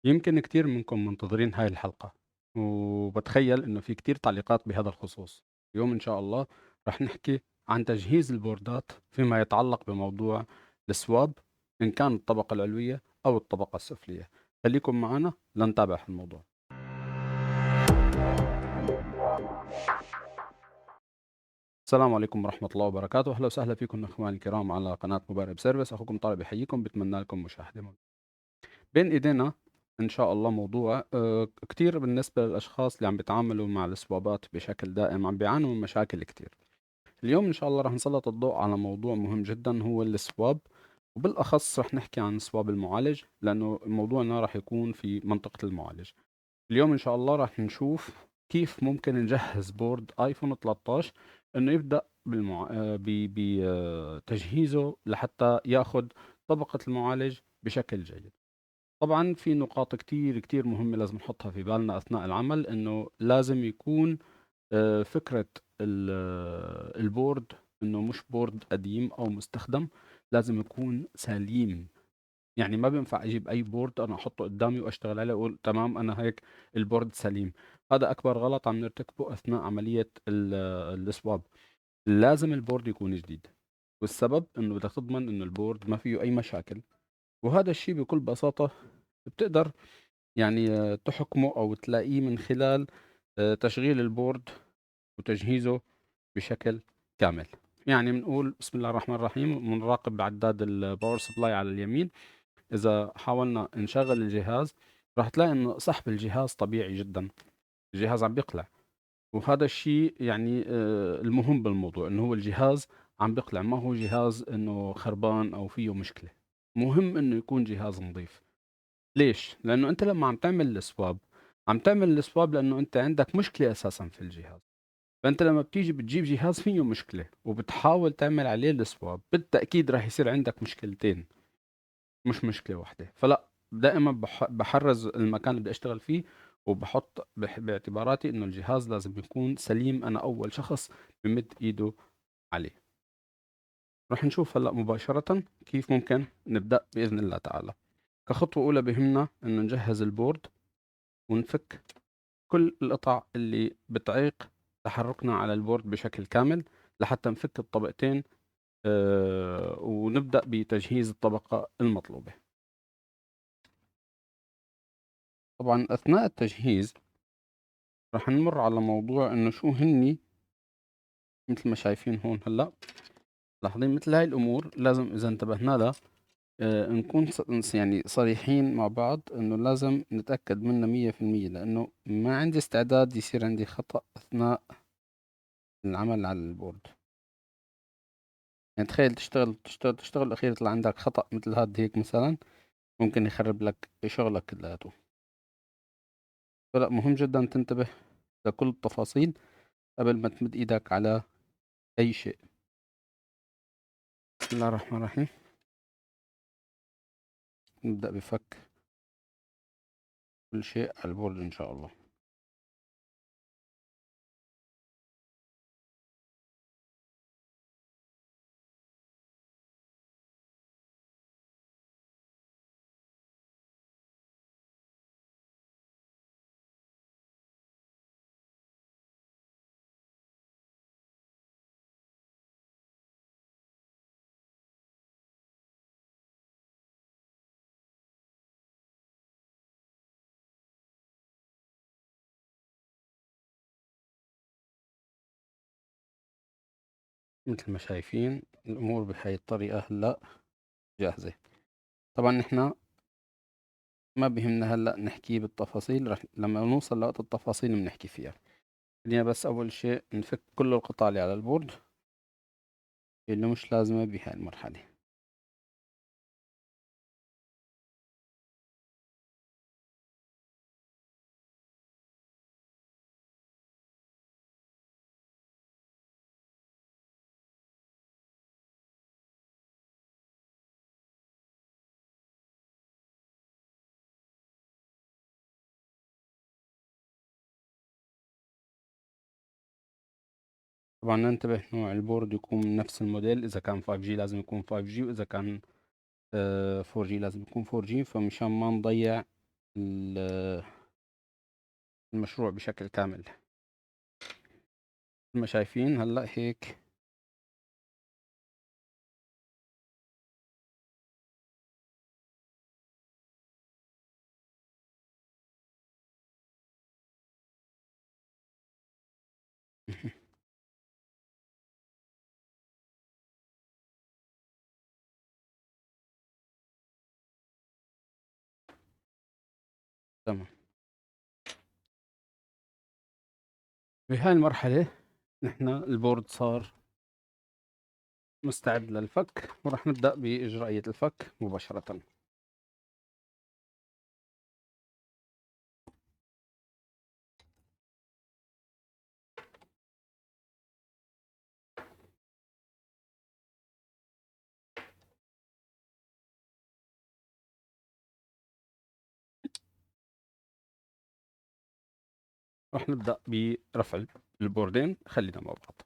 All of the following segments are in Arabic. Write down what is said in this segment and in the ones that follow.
يمكن كتير منكم منتظرين هاي الحلقة، وبتخيل إنه في كتير تعليقات بهذا الخصوص. اليوم إن شاء الله رح نحكي عن تجهيز البوردات فيما يتعلق بموضوع السواب، إن كان الطبقة العلوية أو الطبقة السفلية. خليكم معنا لنتابع الموضوع. السلام عليكم ورحمة الله وبركاته، أهلا وسهلا فيكم أخواني الكرام على قناة مبارب سيرفيس. أخوكم طارق بحييكم، بتمنى لكم مشاهدة بين إيدينا إن شاء الله موضوع كتير بالنسبة للأشخاص اللي عم بيتعاملوا مع السوابات بشكل دائم عم بيعانوا من مشاكل كتير. اليوم إن شاء الله رح نسلط الضوء على موضوع مهم جدا هو السواب، وبالأخص رح نحكي عن سواب المعالج لأنه موضوعنا رح يكون في منطقة المعالج. اليوم إن شاء الله رح نشوف كيف ممكن نجهز بورد آيفون 13 إنه يبدأ بتجهيزه لحتى ياخد طبقة المعالج بشكل جيد. طبعًا في نقاط كتير، كتير مهمة لازم نحطها في بالنا أثناء العمل، إنه لازم يكون فكرة الboard إنه مش board قديم أو مستخدم، لازم يكون سليم. يعني ما بينفع أجيب أي board أنا أحطه قدامي وأشتغل عليه وأقول تمام أنا هيك الboard سليم. هذا أكبر غلط عم نرتكبه أثناء عملية الSwap. لازم الboard يكون جديد، والسبب إنه بدك تضمن إنه الboard ما فيه أي مشاكل، وهذا الشي بكل بساطة بتقدر يعني تحكمه أو تلاقيه من خلال تشغيل البورد وتجهيزه بشكل كامل. يعني بنقول بسم الله الرحمن الرحيم، بنراقب عداد الباور سبلاي على اليمين. إذا حاولنا نشغل الجهاز راح تلاقي إنه سحب الجهاز طبيعي جدا، الجهاز عم بيقلع. وهذا الشيء يعني المهم بالموضوع إنه هو الجهاز عم بيقلع، ما هو جهاز إنه خربان أو فيه مشكلة. مهم إنه يكون جهاز نظيف. ليش؟ لأنه أنت لمّا عم تعمل الswap، عم تعمل الswap لأنه أنت عندك مشكلة أساسًا في الجهاز، فأنت لمّا بتيجي بتجيب جهاز فيه مشكلة وبتحاول تعمل عليه الswap بالتأكيد راح يصير عندك مشكلتين، مش مشكلة واحدة. فلأ، دائمًا باحرّز المكان اللي بدي أشتغل فيه، وباحط باعتباراتي إنه الجهاز لازم يكون سليم، أنا أول شخص بامد إيده عليه. راح نشوف هلأ مباشرةً كيف ممكن نبدأ بإذن الله تعالى. كخطوة أولى بيهمنا إنه نجهّز الboard ونفك كل القطع اللي بتعيق تحركنا على البورد بشكل كامل لحتى نفك الطبقتين، ونبدأ بتجهيز الطبقة المطلوبة. طبعا أثناء التجهيز رح نمر على موضوع إنه شو هني مثل ما شايفين هون هلأ. لاحظين مثل هاي الأمور لازم إذا انتبهنا لها نكون يعني صريحين مع بعض إنه لازم نتأكد منها 100%، لأنه ما عندي استعداد يصير عندي خطأ أثناء العمل على البورد. يعني تخيل تشتغل أخير يطلع عندك خطأ مثل هاد هيك مثلًا، ممكن يخرب لك شغلك كلياته. فلأ مهم جدًا تنتبه لكل التفاصيل قبل ما تمد إيدك على أي شيء. بسم الله الرحمن الرحيم. نبدأ بفك كل شيء على البورد إن شاء الله. مثل ما شايفين الأمور بهاي الطريقة هلأ جاهزة. طبعًا نحن ما بيهمنا هلأ نحكي بالتفاصيل، رح لمّا نوصل لوقت التفاصيل بنحكي فيها. خلينا بس أول شيء نفك كل القطع اللي على البورد اللي مش لازمة بهاي المرحلة. طبعًا ننتبه نوع البورد يكون من نفس الموديل، إذا كان 5G لازم يكون 5G، وإذا كان 4G لازم يكون 4G، فمشان ما نضيّع ال المشروع بشكل كامل. زي ما شايفين هلأ هيك. تمام. بهاي المرحلة نحن البورد صار مستعد للفك، وراح نبدأ بإجرائية الفك مباشرة. راح نبدأ برفع البوردين، خلينا مع بعض.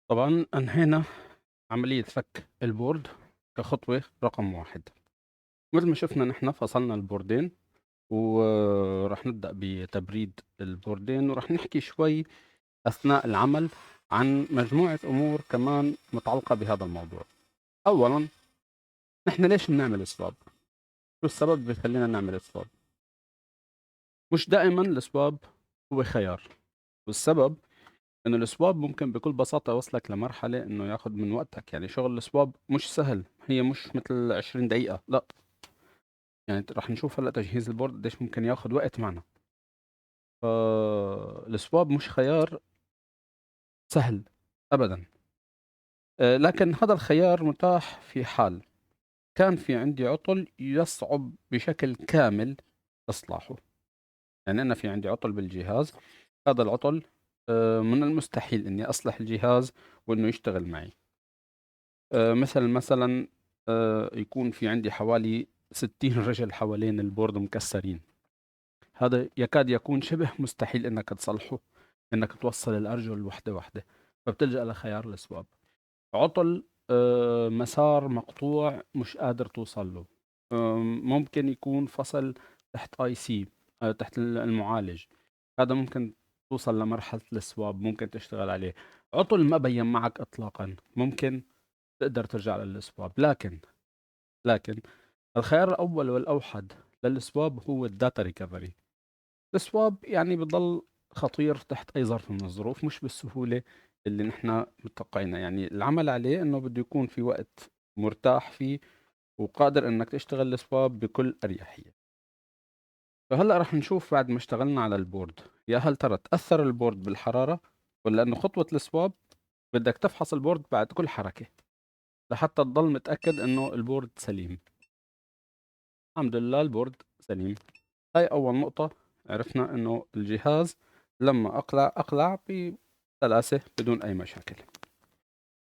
طبعًا أنهينا عملية فك البورد كخطوة رقم 1. مثل ما شفنا نحن فصلنا البوردين، وراح نبدأ بتبريد البوردين، وراح نحكي شوي أثناء العمل عن مجموعة أمور كمان متعلقة بهذا الموضوع. أولًا، نحن ليش بنعمل swap؟ شو السبب اللي بيخلّينا نعمل swap؟ مش دائمًا الswap هو خيار، والسبب إنه الswap ممكن بكل بساطة يوصلك لمرحلة إنه ياخد من وقتك، يعني شغل الswap مش سهل، هي مش مثل 20 دقيقة، لأ، يعني راح نشوف هلأ تجهيز الboard قديش ممكن ياخد وقت معنا. فالswap مش خيار سهل أبدًا. لكن هذا الخيار متاح في حال كان في عندي عطل يصعب بشكل كامل إصلاحه. يعني أنا في عندي عطل بالجهاز، هذا العطل من المستحيل إني أصلح الجهاز وإنه يشتغل معي. مثلًا يكون في عندي حوالي 60 رجل حوالين البورد مكسّرين، هذا يكاد يكون شبه مستحيل إنك تصلحه، إنك توصّل الأرجل وحدة وحدة، فبتلجأ لخيار الswap. عطل مسار مقطوع مش قادر توصل له، ممكن يكون فصل تحت IC، تحت المعالج، هذا ممكن توصل لمرحلة الswap، ممكن تشتغل عليه. عطل ما بيّن معك إطلاقًا، ممكن تقدر ترجع للswap، لكن الخيار الأول والأوحد للswap هو الdata recovery. الswap يعني بيضل خطير تحت أي ظرف من الظروف، مش بالسهولة اللي نحن متوقعينها، يعني العمل عليه إنه بده يكون في وقت مرتاح فيه وقادر إنك تشتغل الswap بكل أريحية. فهلأ رح نشوف بعد ما اشتغلنا على البورد، يا هل ترى تأثّر البورد بالحرارة والّا إنه خطوة الswap بدك تفحص البورد بعد كل حركة لحتى تضل متأكد إنه البورد سليم. الحمد لله البورد سليم. هاي أول نقطة، عرفنا إنه الجهاز لمّا أقلع بسلاسة بدون أي مشاكل.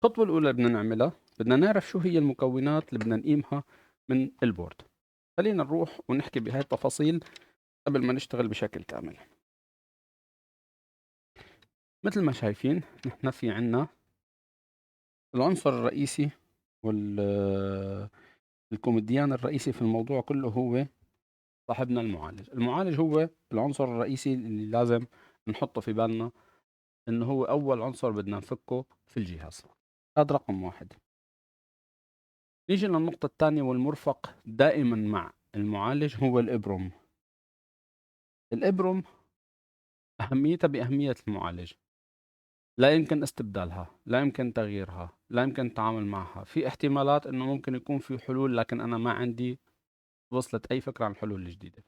الخطوة الأولى اللي بدنا نعملها، بدنا نعرف شو هي المكونات اللي بدنا نقيمها من البورد. خلينا نروح ونحكي بهاي التفاصيل قبل ما نشتغل بشكل كامل. مثل ما شايفين نحن في عنا العنصر الرئيسي وال الكوميديان الرئيسي في الموضوع كله هو صاحبنا المعالج. المعالج هو العنصر الرئيسي اللي لازم نحطه في بالنا إنه هو أول عنصر بدنا نفكه في الجهاز، هذا رقم 1. نيجي للنقطة التانية والمرفق دائمًا مع المعالج هو الإبرم. الإبرم أهميتها بأهمية المعالج، لا يمكن استبدالها، لا يمكن تغييرها، لا يمكن التعامل معها، في احتمالات إنه ممكن يكون في حلول لكن أنا ما عندي وصلت أي فكرة عن الحلول الجديدة.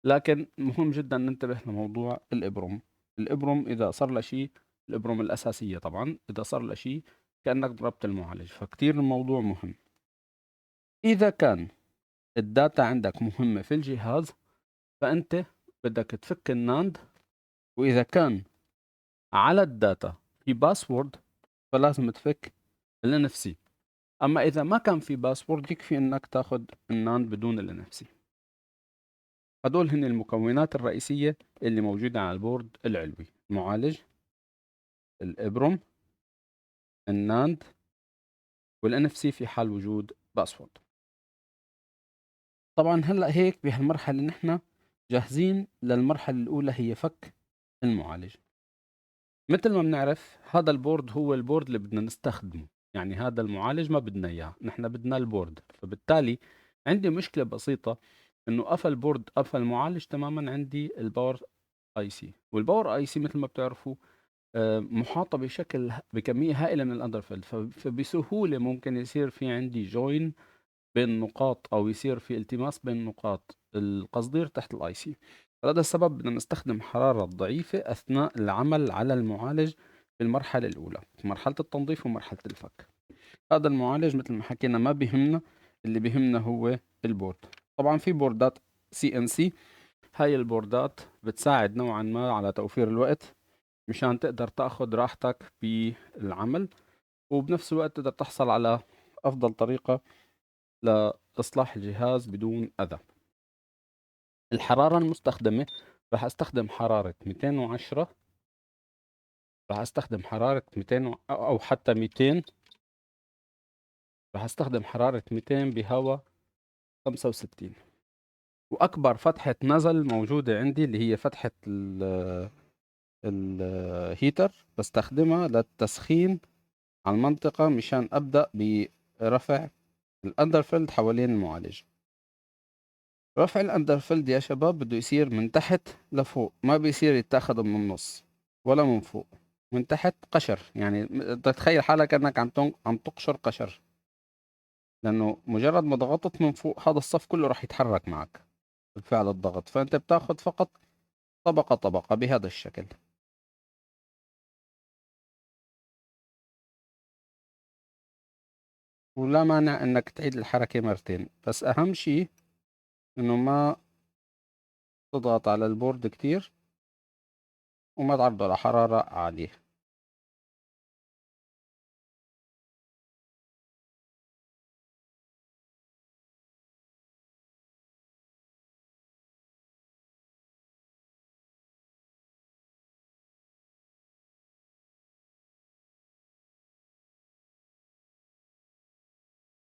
لكن مهم جدًا ننتبه لموضوع الإبرم. الإبرم إذا صار له شي، الإبرم الأساسية طبعًا، إذا صار له شي كأنك ضربت المعالج، فكتير الموضوع مهم. إذا كان الdata عندك مهمة في الجهاز فأنت بدك تفك الNAND، وإذا كان على الdata في password فلازم تفك الNFC. أما إذا ما كان في password يكفي إنك تاخد الNAND بدون الNFC. هدول هن المكونات الرئيسية اللي موجودة على البورد العلوي: المعالج، الإبرم، الNAND، والNFC في حال وجود password. طبعًا هلأ هيك بهالمرحلة نحن جاهزين للمرحلة الأولى هي فك المعالج. متل ما بنعرف هذا البورد هو البورد اللي بدنا نستخدمه، يعني هذا المعالج ما بدنا إياه، نحن بدنا البورد، فبالتالي عندي مشكلة بسيطة إنه قفل بورد قفل المعالج تمامًا عندي الpower IC، والpower IC مثل ما بتعرفوا محاطة بكمية هائلة من الunderfield، فبسهولة ممكن يصير في عندي join بين نقاط أو يصير في التماس بين نقاط القصدير تحت الIC. فلهذا السبب بدنا نستخدم حرارة ضعيفة أثناء العمل على المعالج في المرحلة الأولى، في مرحلة التنظيف ومرحلة الفك. هذا المعالج مثل ما حكينا ما بيهمنا، اللي بيهمنا هو البورد. طبعا في بوردات CNC، هاي البوردات بتساعد نوعا ما على توفير الوقت مشان تقدر تاخد راحتك بالعمل، وبنفس الوقت تقدر تحصل على أفضل طريقة لإصلاح الجهاز بدون أذى. الحرارة المستخدمة راح أستخدم حرارة 210 راح استخدم حرارة 200 أو حتى 200. راح استخدم حرارة 200 بهواء 65. وأكبر فتحة نزل موجودة عندي اللي هي فتحة الهيتر، بستخدمها للتسخين على المنطقة مشان أبدأ برفع الأندرفيلد حوالين المعالج. رفع الأندرفيلد يا شباب بده يصير من تحت لفوق، ما بيصير يتاخد من النص ولا من فوق. من تحت قشر، يعني تتخيل حالك أنك عم تقشر قشر، لأنه مجرد ما ضغطت من فوق هذا الصف كله راح يتحرك معك بفعل الضغط، فأنت بتاخد فقط طبقة طبقة بهذا الشكل. ولا مانع انك تعيد الحركة مرتين، بس اهم شيء انه ما تضغط على البورد كتير وما تعرضه لحرارة عالية.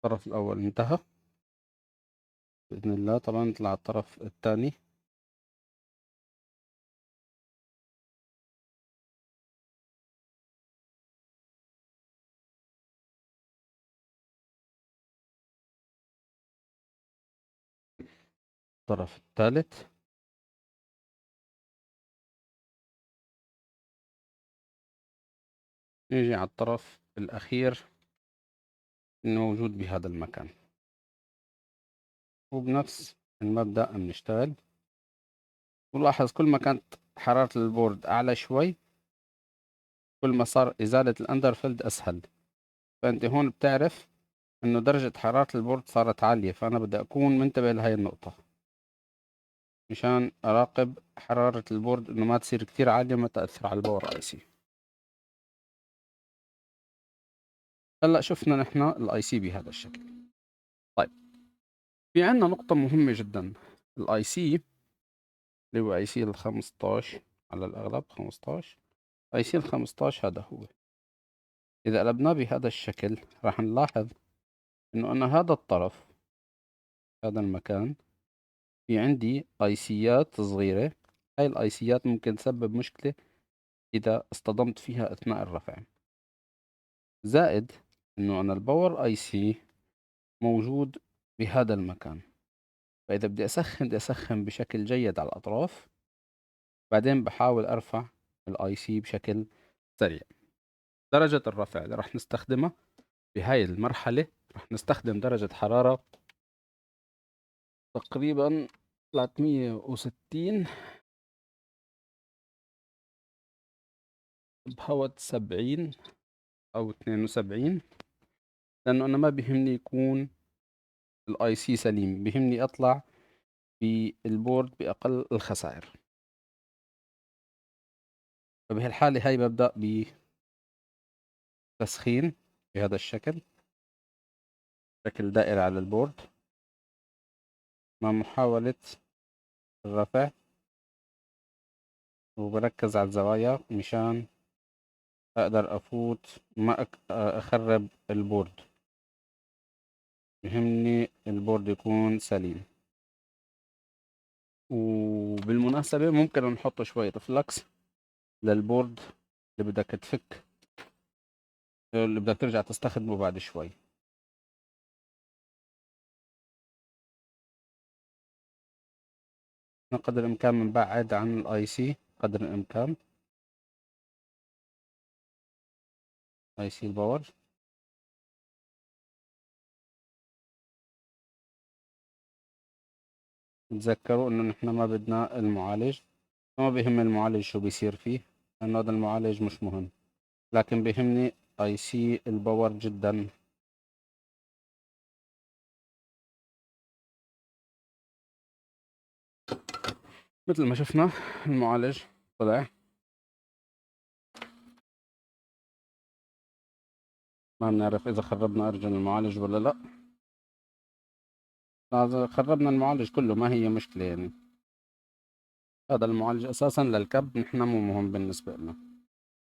الطرف الاول انتهى بإذن الله. طبعا نطلع على الطرف الثاني. الطرف الثالث. نيجي على الطرف الأخير الموجود بهذا المكان، وبنفس المبدأ بنشتغل. ولاحظ كل ما كانت حرارة البورد أعلى شوي كل ما صار إزالة الأندرفيلد أسهل. فأنت هون بتعرف إنه درجة حرارة البورد صارت عالية، فأنا بدي أكون منتبه لهي النقطة مشان أراقب حرارة البورد إنه ما تصير كتير عالية ما تأثر على الباور اي سي. هلا شفنا نحن الاي سي بهذا الشكل. طيب، في عنا نقطة مهمة جدا. الاي سي اللي هو اي سي ال 15 على الأغلب 15. اي سي ال 15 هذا هو. إذا قلبناه بهذا الشكل راح نلاحظ إنه أنا هذا الطرف، هذا المكان، في عندي اي سيات صغيرة. هاي الاي سيات ممكن تسبب مشكلة إذا اصطدمت فيها أثناء الرفع. زائد إنه أنا الباور اي سي موجود بهذا المكان، فإذا بدي أسخن بشكل جيد على الأطراف، بعدين بحاول أرفع الاي سي بشكل سريع. درجة الرفع اللي راح نستخدمها بهاي المرحلة راح نستخدم درجة حرارة تقريبا 360 بهوت 70 أو 72، لأنه أنا ما بيهمني يكون الاي سي سليم، بيهمني أطلع بالبورد بأقل الخسائر. فبهالحالة هاي ببدأ بتسخين بهذا الشكل، شكل دائري على البورد مع محاولة الرفع، وبركز على الزوايا مشان أقدر أفوت ما أخرب البورد. يهمني البورد يكون سليم. وبالمناسبة ممكن نحط شوية فلكس للبورد اللي بدك تفك، اللي بدك ترجع تستخدمه بعد شوي. قدر الإمكان بنبعد عن الاي سي قدر الإمكان، اي سي الباور. تذكروا انه نحن ما بدنا المعالج، ما بيهم المعالج شو بيصير فيه، لانه هذا المعالج مش مهم، لكن بيهمني اي سي الباور جدا. مثل ما شفنا المعالج طلع. ما بنعرف اذا خربنا ارجل المعالج ولا لا. إذا خربنا المعالج كله ما هي مشكلة يعني. هذا المعالج اساسا للكب نحن مو مهم بالنسبة لنا.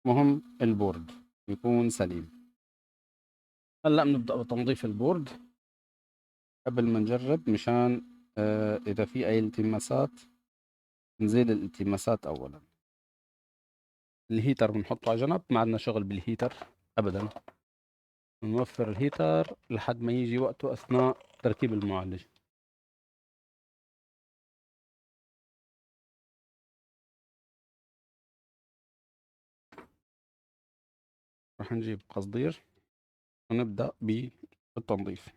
مهم البورد يكون سليم. هلأ بنبدأ بتنظيف البورد قبل ما نجرب، مشان إذا في أي التماسات نزيل الالتماسات أولا. الهيتر بنحطه على جنب، ما عندنا شغل بالهيتر أبدا، نوفر الهيتر لحد ما يجي وقته أثناء تركيب المعالج. راح نجيب قصدير ونبدأ بالتنظيف.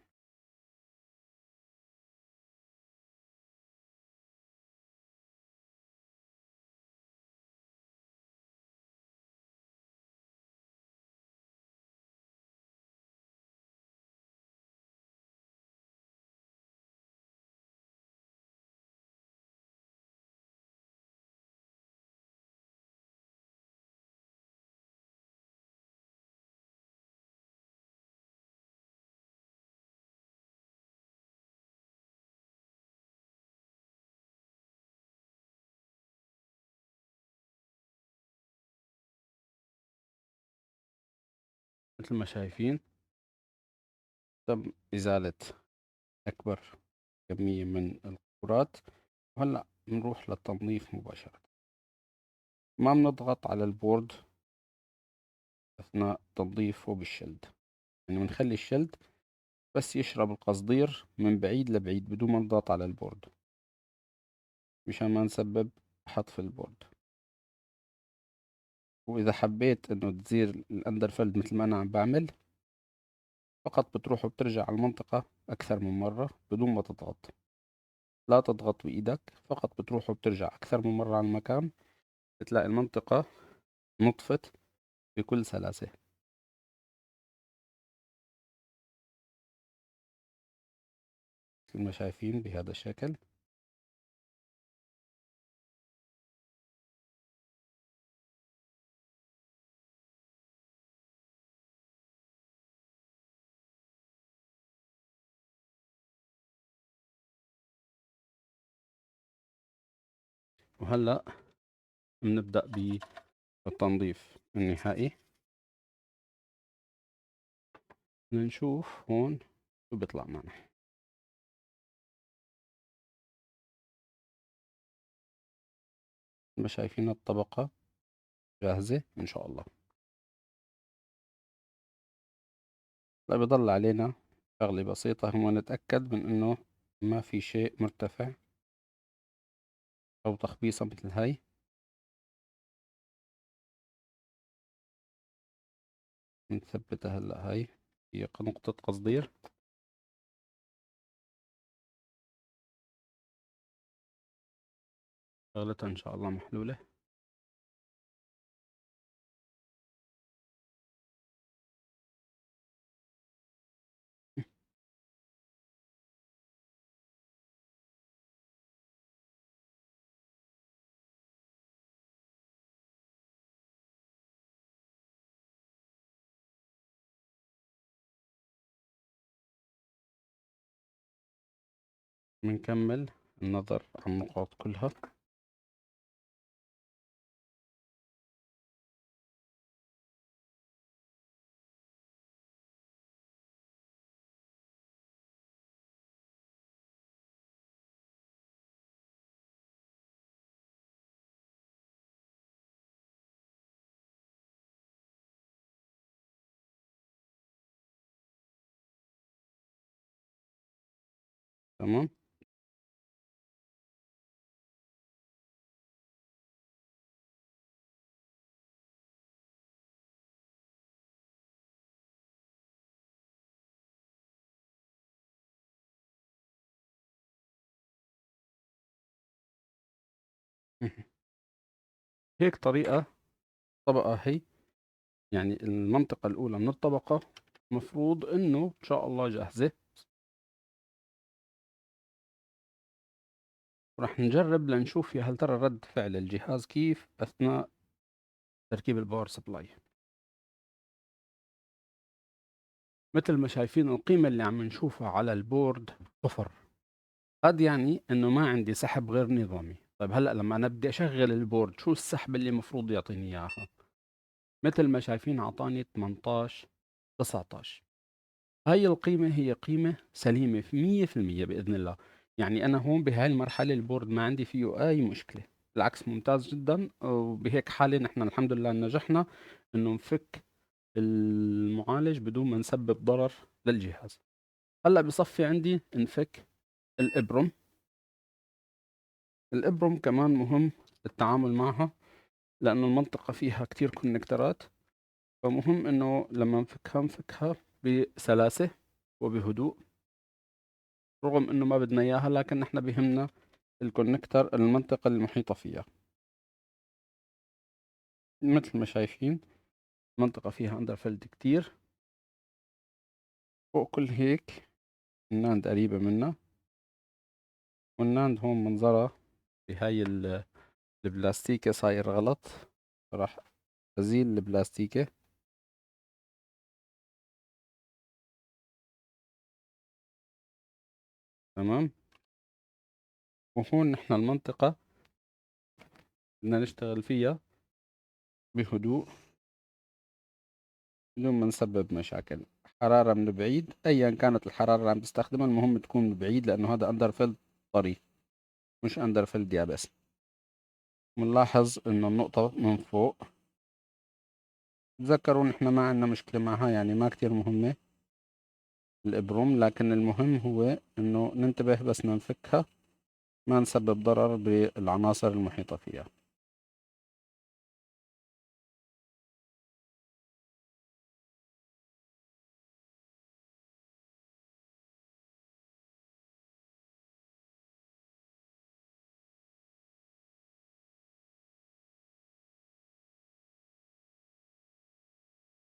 مثل ما شايفين تم إزالة أكبر كمية من القارورات، وهلأ بنروح للتنظيف مباشرة. ما بنضغط على البورد أثناء تنظيفه بالشلد، يعني بنخلي الشلد بس يشرب القصدير من بعيد لبعيد بدون ما نضغط على البورد، مشان ما نسبب حط في البورد. وإذا حبيت إنه تزيل الأندرفيلد مثل ما أنا عم بعمل، فقط بتروح وبترجع على المنطقة أكثر من مرة بدون ما تضغط. لا تضغط بإيدك، فقط بتروح وبترجع أكثر من مرة على المكان، بتلاقي المنطقة نطفت بكل سلاسة. مثل ما شايفين بهذا الشكل. وهلأ بنبدأ بالتنظيف النهائي. بدنا نشوف هون شو بيطلع معنا. ما شايفين الطبقة جاهزة إن شاء الله. لا، بيضل علينا شغلة بسيطة، هو نتأكد من إنه ما في شيء مرتفع أو تخبيصة مثل هاي. بنثبتها هلأ، هاي هي نقطة قصدير. شغلتها إن شاء الله محلولة. بنكمل النظر على النقاط كلها. تمام. هيك طريقة طبقة هي، يعني المنطقة الأولى من الطبقة مفروض إنه إن شاء الله جاهزة. راح نجرب لنشوف يا هل ترى رد فعل الجهاز كيف أثناء تركيب الباور سبلاي. مثل ما شايفين القيمة اللي عم نشوفها على البورد صفر، قد يعني إنه ما عندي سحب غير نظامي. طيب هلأ لما أنا بدي أشغل البورد، شو السحب اللي مفروض يعطيني إياها؟ مثل ما شايفين عطاني 18 19. هاي القيمة هي قيمة سليمة في 100% بإذن الله. يعني أنا هون بهاي المرحلة البورد ما عندي فيه أي مشكلة، بالعكس ممتاز جدا. وبهيك حالة نحن الحمد لله نجحنا إنه نفك المعالج بدون ما نسبب ضرر للجهاز. هلا بصفي عندي نفك الإبرم. الإبرم كمان مهم التعامل معها لأنه المنطقة فيها كتير كونكترات، فمهم إنه لما نفكها بسلاسة وبهدوء. رغم إنه ما بدنا إياها لكن نحن بهمنا الكونكتر المنطقة المحيطة فيها. مثل ما شايفين المنطقة فيها أندرفيلد كتير. فوق كل هيك الناند قريبة منا، والناند هون منظرها بهاي البلاستيكة صاير غلط، راح أزيل البلاستيكة. تمام. وهون نحن المنطقة بدنا نشتغل فيها بهدوء بدون ما نسبب مشاكل. حرارة من بعيد أيا كانت الحرارة اللي عم تستخدمها، المهم تكون من بعيد لأنه هذا أندرفيلد طري مش أندرفيلد يابس. بنلاحظ إنه النقطة من فوق، تذكروا نحن ما عندنا مشكلة معها، يعني ما كتير مهمة الإبروم، لكن المهم هو إنه ننتبه بس ننفكها ما نسبب ضرر بالعناصر المحيطة فيها.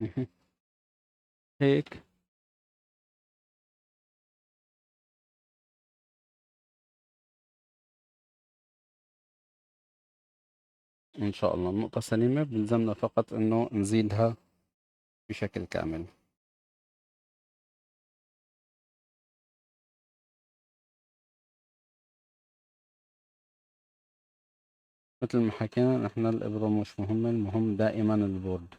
مهم. هيك إن شاء الله النقطة سليمة، بلزمنا فقط إنه نزيلها بشكل كامل. مثل ما حكينا نحن الإبرة مش مهمة، المهم دائما البورد.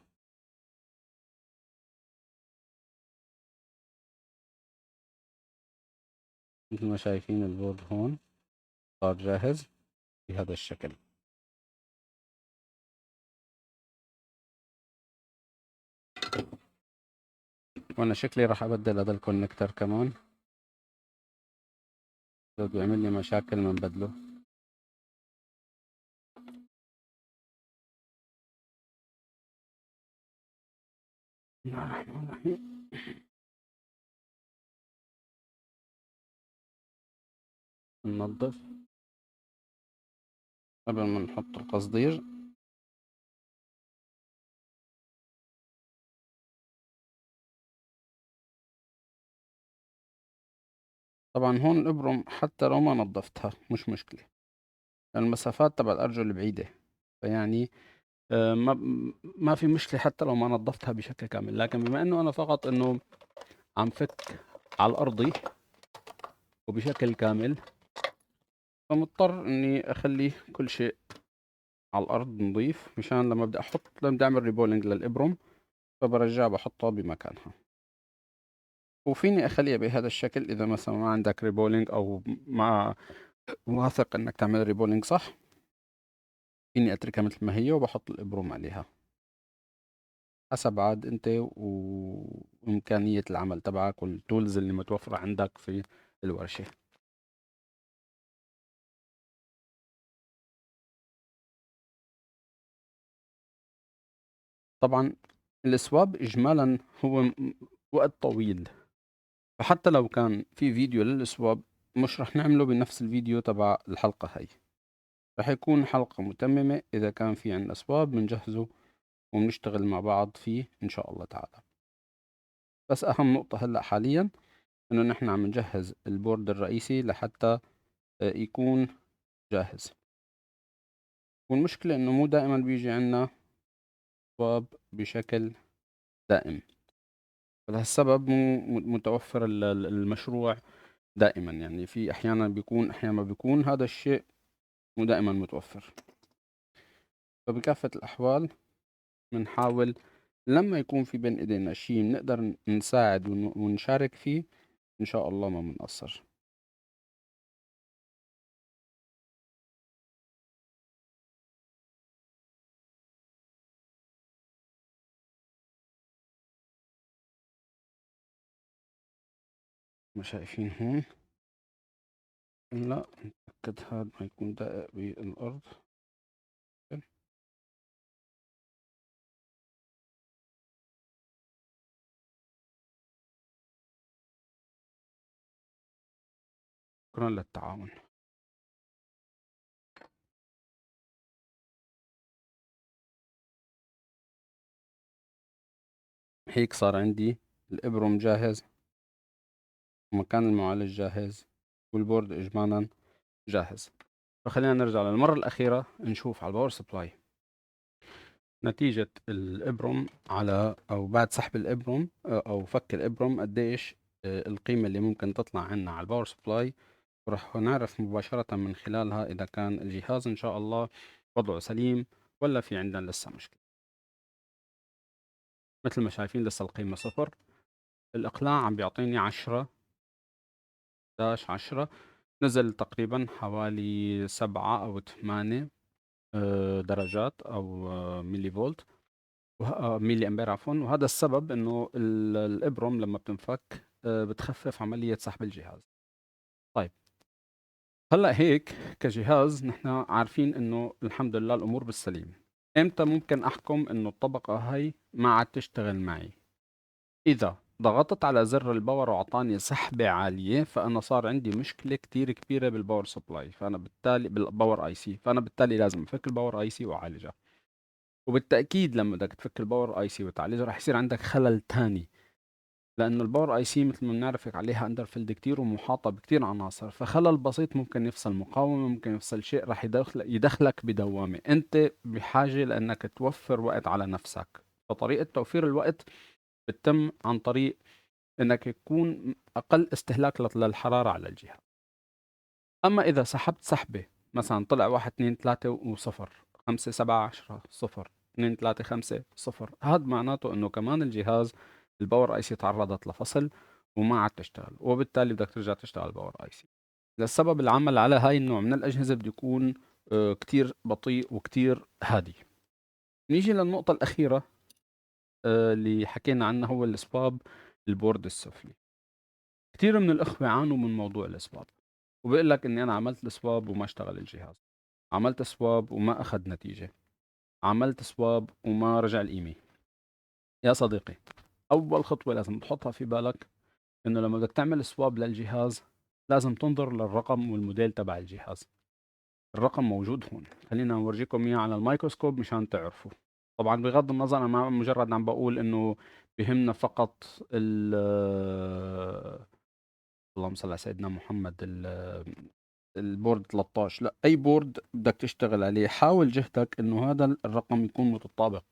مثل ما شايفين البورد هون صار جاهز بهذا الشكل. وأنا شكلي راح أبدل هذا الكونكتر كمان، لو بيعمل لي مشاكل ما نبدله. بسم الله الرحمن الرحيم. ننظف قبل ما نحط القصدير. طبعا هون الإبرم حتى لو ما نظفتها مش مشكلة، المسافات تبع الأرجل بعيدة، فيعني ما في مشكلة حتى لو ما نظفتها بشكل كامل. لكن بما إنه أنا فقط إنه عم فك على الأرضي وبشكل كامل، فمضطر إني أخلي كل شيء على الأرض نظيف مشان لما بدي أعمل ريبولينج للإبرم فبرجع بحطها بمكانها. وفيني أخليها بهذا الشكل إذا مثلا ما عندك ريبولينج أو ما واثق إنك تعمل ريبولينج صح، فيني أتركها مثل ما هي وبحط الإبرم عليها حسب عاد أنت وإمكانية العمل تبعك والتولز اللي متوفرة عندك في الورشة. طبعا السواب إجمالا هو وقت طويل، فحتى لو كان في فيديو للسواب مش رح نعمله بنفس الفيديو تبع الحلقة هاي، رح يكون حلقة متممة. إذا كان في عنا سواب بنجهزه وبنشتغل مع بعض فيه إن شاء الله تعالى. بس أهم نقطة هلأ حاليا إنه نحن عم نجهز البورد الرئيسي لحتى يكون جاهز. والمشكلة إنه مو دائما بيجي عنا سواب بشكل دائم، فلهالسبب مو متوفر المشروع دائما. يعني في أحيانا بيكون أحيانا ما بيكون هذا الشيء ودائما متوفر. فبكافة الأحوال بنحاول لمّا يكون في بين إيدينا شي بنقدر نساعد ونشارك فيه، إن شاء الله ما بنقصّر. ما شايفين هون؟ لأ، نتأكد هاد ما يكون داقق بالأرض. شكرًا للتعاون. هيك صار عندي الإبرم جاهز، ومكان المعالج جاهز، والboard إجمالًا جاهز. فخلّينا نرجع للمرّة الأخيرة نشوف على الpower supply نتيجة الإبرم على أو بعد سحب الإبرم أو فك الإبرم قديش القيمة اللي ممكن تطلع عنا على الpower supply، وراح نعرف مباشرةً من خلالها إذا كان الجهاز إن شاء الله وضعه سليم والّا في عندنا لسه مشكلة. متل ما شايفين لسه القيمة 0، الإقلاع عم بيعطيني 10 10 نزل تقريبًا حوالي 7 أو 8 درجات أو ميلي فولت ميلي أمبير عفوًا، وهذا السبب إنه الإبرم لمّا بتنفك بتخفف عملية سحب الجهاز. طيب هلأ هيك كجهاز نحن عارفين إنه الحمد لله الأمور بالسليم. إمتى ممكن أحكم إنه الطبقة هاي ما عاد تشتغل معي؟ إذا ضغطت على زر الباور وأعطاني سحبة عالية، فأنا صار عندي مشكلة كتير كبيرة بالباور سبلاي، فأنا بالتالي بالباور اي سي، فأنا بالتالي لازم أفك الباور اي سي وأعالجها. وبالتأكيد لما بدك تفك الباور اي سي وتعالجها رح يصير عندك خلل تاني، لأنه الباور اي سي مثل ما بنعرف عليها اندرفيلد كتير ومحاطة بكتير عناصر، فخلل بسيط ممكن يفصل مقاومة، ممكن يفصل شيء رح يدخلك بدوامة. أنت بحاجة لأنك توفر وقت على نفسك، فطريقة توفير الوقت بتتم عن طريق إنك يكون أقل استهلاك للحرارة على الجهاز. أما إذا سحبت سحبة مثلًا طلع 1 2 3 و0 5 7 10 0 2 3 5 0 هاد معناته إنه كمان الجهاز الpower IC تعرضت لفصل وما عاد تشتغل، وبالتالي بدك ترجع تشتغل power IC. للسبب العمل على هاي النوع من الأجهزة بده يكون كتير بطيء وكتير هادي. نيجي للنقطة الأخيرة اللي حكينا عنها هو الSPAB البورد السفلي. كتير من الأخوة يعانوا من موضوع الإصابة، وبيقول لك إني أنا عملت السواب وما اشتغل الجهاز، عملت سواب وما أخذ نتيجة، عملت سواب وما رجع الإيميل. يا صديقي، أول خطوة لازم تحطها في بالك إنه لما بدك تعمل سواب للجهاز لازم تنظر للرقم والموديل تبع الجهاز. الرقم موجود هون، خلينا نورجيكم إياه على الميكروسكوب مشان تعرفوا. طبعا بغض النظر أنا ما مجرد عم بقول إنه بهمنا فقط اللهم صل على سيدنا محمد البورد 13، لأ أي بورد بدك تشتغل عليه حاول جهدك إنه هذا الرقم يكون متطابق.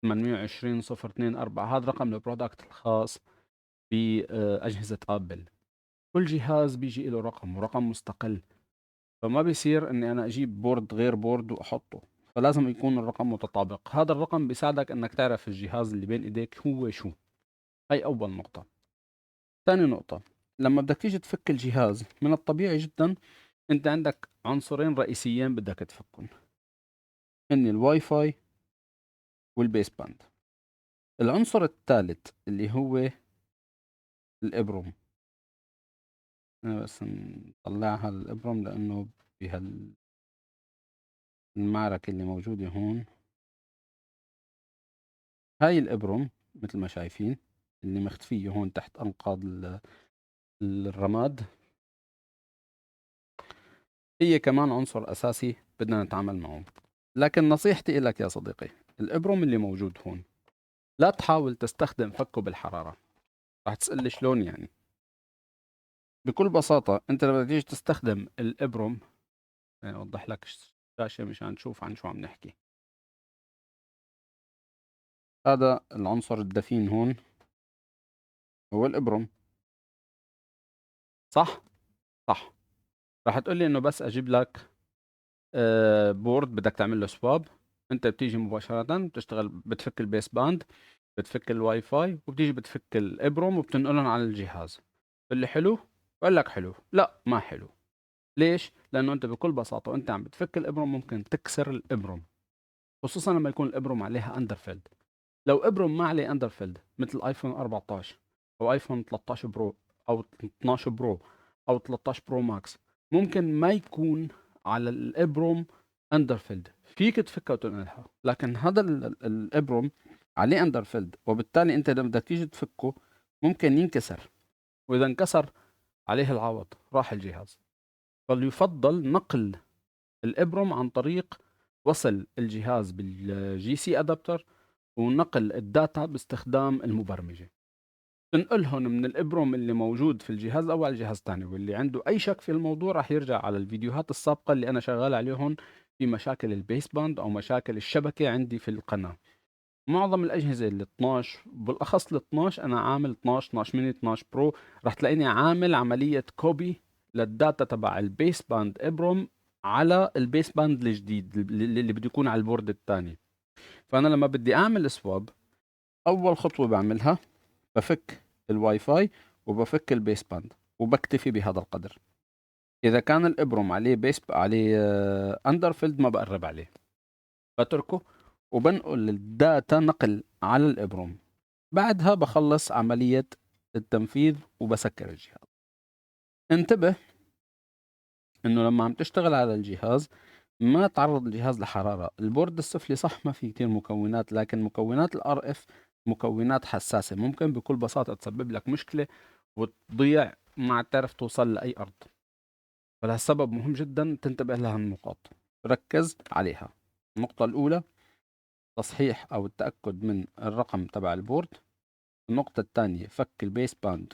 820.024 هذا رقم البرودكت الخاص بأجهزة آبل. كل جهاز بيجي له رقم ورقم مستقل، فما بيصير إني أنا أجيب بورد غير بورد وأحطه، فلازم يكون الرقم متطابق. هذا الرقم بيساعدك إنك تعرف الجهاز اللي بين إيديك هو شو. هاي أول نقطة. تاني نقطة، لما بدك تيجي تفك الجهاز من الطبيعي جدا أنت عندك عنصرين رئيسيين بدك تفكهم، هن الواي فاي والبيس باند. العنصر الثالث اللي هو الإبرم. أنا بس نطلعها الإبرم لأنه بهالمعركة اللي موجودة هون. هاي الإبرم مثل ما شايفين اللي مختفية هون تحت أنقاض الرماد، هي كمان عنصر أساسي بدنا نتعامل معه. لكن نصيحتي إلك يا صديقي، الإبرم اللي موجود هون لا تحاول تستخدم فكه بالحرارة. راح تسألي شلون يعني؟ بكل بساطة أنت لما تيجي تستخدم الإبرم، يعني أوضح لك الشاشة مشان تشوف عن شو عم نحكي. هذا العنصر الدفين هون هو الإبرم، صح؟ صح. راح تقول لي إنه بس أجيب لك بورد بدك تعمل له سواب، أنت بتيجي مباشرةً بتشتغل بتفك البيس باند، بتفك الواي فاي، وبتيجي بتفك الإبرم وبتنقلهم على الجهاز. بتقول لي حلو؟ باقول لك حلو، لأ ما حلو. ليش؟ لأنه أنت بكل بساطة وأنت عم بتفك الإبرم ممكن تكسر الإبرم، خصوصًا لمّا يكون الإبرم عليها underfilled. لو إبرم ما عليه underfilled مثل آيفون 14 أو آيفون 13 برو أو 12 برو أو 13 برو ماكس، ممكن ما يكون على الإبرم underfilled، فيك تفكها وتنقلها، لكن هذا الإبرم عليه underfilled، وبالتالي أنت لمّا بدك تيجي تفكه ممكن ينكسر، وإذا انكسر عليه العوض، راح الجهاز. فاليُفضّل نقل الإبرم عن طريق وصل الجهاز بالGC adapter ونقل الداتا باستخدام المبرمجة. تنقلهم من الإبرم اللي موجود في الجهاز الأول على الجهاز التاني، واللي عنده أي شك في الموضوع راح يرجع على الفيديوهات السابقة اللي أنا شغال عليهم في مشاكل البيس باند أو مشاكل الشبكة عندي في القناة. معظم الأجهزة ال12 بالأخص ال12 أنا عامل 12 12 ميني 12 برو، راح تلاقيني عامل عملية كوبي للداتا تبع البيس باند إبرم على البيس باند الجديد اللي بده يكون على البورد التاني. فأنا لما بدي أعمل سواب أول خطوة باعملها بافك الواي فاي وبافك البيس باند وبكتفي بهذا القدر. إذا كان الإبرم عليه عليه أندرفيلد ما بقرب عليه، بتركه وبنقل الداتا نقل على الإبرم. بعدها بخلص عملية التنفيذ وبسكر الجهاز. انتبه إنه لما عم تشتغل على الجهاز ما تعرض الجهاز لحرارة. البورد السفلي صح ما في كتير مكونات، لكن مكونات الار اف مكونات حساسة، ممكن بكل بساطة تسبب لك مشكلة وتضيع ما تعرف توصل لأي أرض. فلهالسبب مهم جدا تنتبه لها النقاط، ركز عليها. النقطة الأولى تصحيح أو التأكد من الرقم تبع البورد. النقطة الثانية فك البيس باند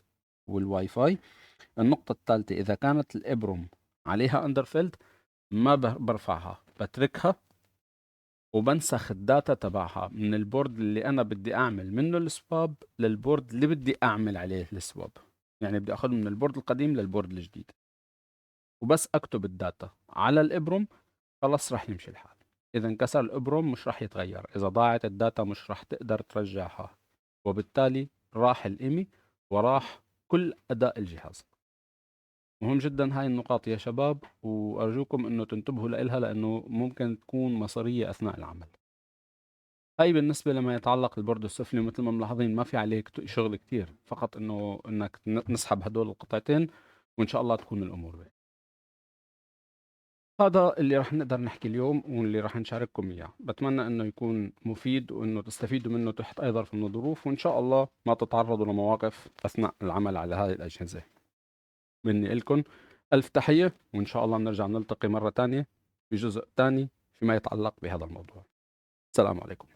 والواي فاي. النقطة الثالثة إذا كانت الإبرم عليها أندرفيلد ما برفعها، بتركها وبنسخ الداتا تبعها من البورد اللي أنا بدي أعمل منه السواب للبورد اللي بدي أعمل عليه السواب. يعني بدي أخذه من البورد القديم للبورد الجديد، وبس أكتب الداتا على الإبرم خلص راح يمشي الحال. إذا انكسر الإبرم مش راح يتغير، إذا ضاعت الداتا مش راح تقدر ترجعها، وبالتالي راح الإيمي وراح كل أداء الجهاز. مهم جدا هاي النقاط يا شباب، وأرجوكم إنه تنتبهوا لإلها لأنه ممكن تكون مصيرية أثناء العمل. هاي بالنسبة لما يتعلق بالبورد السفلي، مثل ما ملاحظين ما في عليه شغل كتير، فقط إنه إنك نسحب هدول القطعتين وإن شاء الله تكون الأمور بيه. هذا اللي راح نقدر نحكي اليوم واللي راح نشارككم إياه. بتمنى إنه يكون مفيد وإنه تستفيدوا منه تحت أي ظرف من الظروف، وإن شاء الله ما تتعرضوا لمواقف أثناء العمل على هذه الأجهزة. مني إلكم ألف تحية، وإن شاء الله بنرجع نلتقي مرة تانية في جزء تاني فيما يتعلق بهذا الموضوع. السلام عليكم.